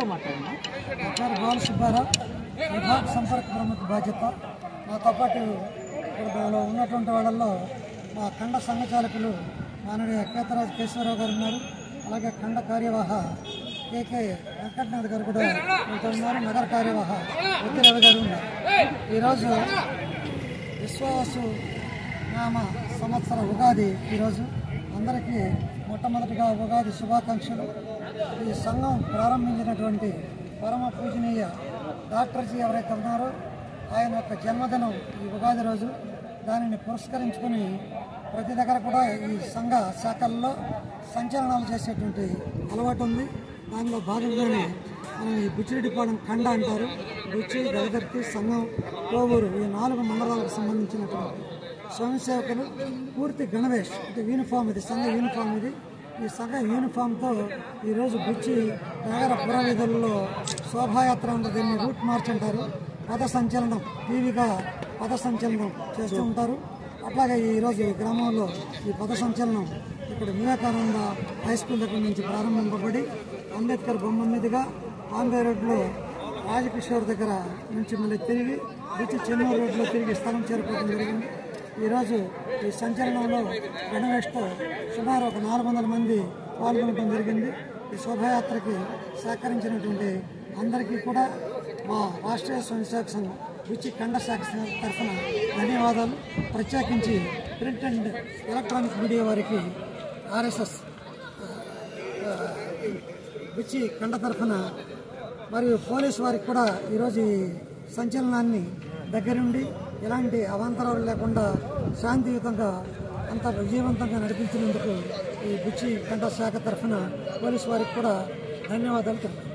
పేరు బాల సుబ్బారావు, విభాగ సంపర్క ప్రముఖ బాధ్యత. నాతో పాటు ఇక్కడ ఉన్నటువంటి వాళ్ళల్లో మా ఖండ సంఘచాలకులు మానవుడి కేతరాజు కేశవరావు గారు ఉన్నారు. అలాగే ఖండ కార్యవాహ కేకే వెంకటనాథ్ గారు కూడా ఉన్నారు. నగర కార్యవాహ రవి గారు ఉన్నారు. ఈరోజు విశ్వాసు నామ సంవత్సర ఉగాది. ఈరోజు అందరికీ మొట్టమొదటిగా ఉగాది శుభాకాంక్షలు. ఈ సంఘం ప్రారంభించినటువంటి పరమ పూజనీయ డాక్టర్జీ ఎవరైతే ఉన్నారో ఆయన యొక్క జన్మదినం ఈ ఉగాది రోజు. దానిని పురస్కరించుకొని ప్రతి దగ్గర కూడా ఈ సంఘ శాఖల్లో సంచలనాలు చేసేటువంటి అలవాటు ఉంది. దానిలో భాగంగానే మనం ఈ బుచ్చిరెడ్డిపాలెం ఖండ అంటారు. బుచ్చి, గదగర్తి, సంఘం, కోవూరు ఈ 4 మండలాలకు సంబంధించినటువంటి స్వయం సేవకులు పూర్తి గణవేష్ అంటే యూనిఫామ్, ఇది సంఘ యూనిఫామ్. ఈ సంఘ యూనిఫామ్తో ఈరోజు బుచ్చి నగర పురవీధుల్లో శోభాయాత్ర ఉంటుంది. దీన్ని రూట్ మార్చ్ అంటారు. పథ సంచలనం, టీవీగా పథ సంచలనం చేస్తూ ఉంటారు. అట్లాగే ఈరోజు ఈ గ్రామంలో ఈ పథ సంచలనం ఇక్కడ వివేకానంద హై స్కూల్ దగ్గర నుంచి ప్రారంభింపబడి అంబేద్కర్ బొమ్మ మీదుగా ఆంబే రోడ్లో రాజకిషోర్ దగ్గర నుంచి మళ్ళీ తిరిగి బుచ్చి చెన్నూరు రోడ్లో తిరిగి స్థలం చేరుకోవడం జరిగింది. ఈరోజు ఈ సంచలనంలో గణవేష్తో సుమారు ఒక 400 మంది పాల్గొనడం జరిగింది. ఈ శోభాయాత్రకి సహకరించినటువంటి అందరికీ కూడా మా రాష్ట్రీయ స్వయంసేవక సంఘం బుచ్చి ఖండ శాఖ తరఫున ధన్యవాదాలు. ప్రత్యేకించి ప్రింట్ అండ్ ఎలక్ట్రానిక్ మీడియా వారికి ఆర్ఎస్ఎస్ బుచ్చి ఖండ తరఫున మరియు పోలీసు వారికి కూడా ఈరోజు ఈ సంచలనాన్ని దగ్గరుండి ఎలాంటి అవాంతరాలు లేకుండా శాంతియుతంగా అంత విజయవంతంగా నడిపించినందుకు ఈ బుచ్చి ఖండ శాఖ తరఫున పోలీసు వారికి కూడా ధన్యవాదాలు తెలుపుతున్నాను.